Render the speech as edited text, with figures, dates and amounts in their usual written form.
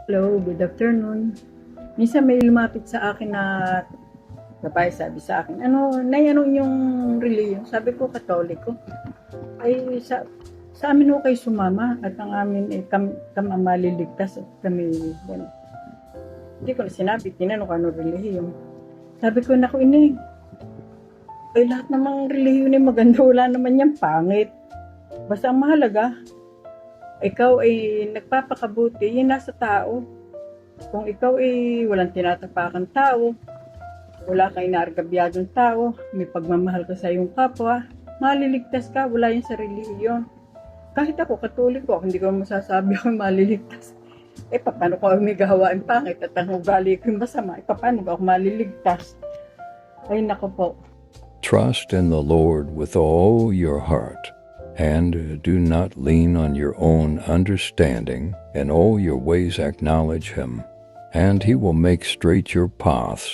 Hello, good afternoon. Minsan may lumapit sa akin na babae, sabi sa akin, Nay, ano yung reliyon? Sabi ko, Katoliko. Ay, sa amin ho kayo sumama at ang amin ay kami maliligtas at kami, yan. Hindi ko na sinabi, tinanong ko ano reliyon. Sabi ko, naku ineng, ay lahat namang reliyon ay maganda, wala naman yan pangit. Basta ang mahalaga, ikaw ay nagpapakabuti, yun nasa tao. Kung ikaw ay walang tinatapakan tao, wala kang inaargabyadong tao, may pagmamahal ka sa iyong kapwa, maliligtas ka, wala yung sa relihiyon. Kahit ako, Katoliko, hindi ko masasabi ako maliligtas. Paano ko may gawain pangit at ang ugali ko yung masama? Paano ko ako maliligtas? Ay, nako po. Trust in the Lord with all your heart, and do not lean on your own understanding. In all your ways acknowledge Him, and He will make straight your paths.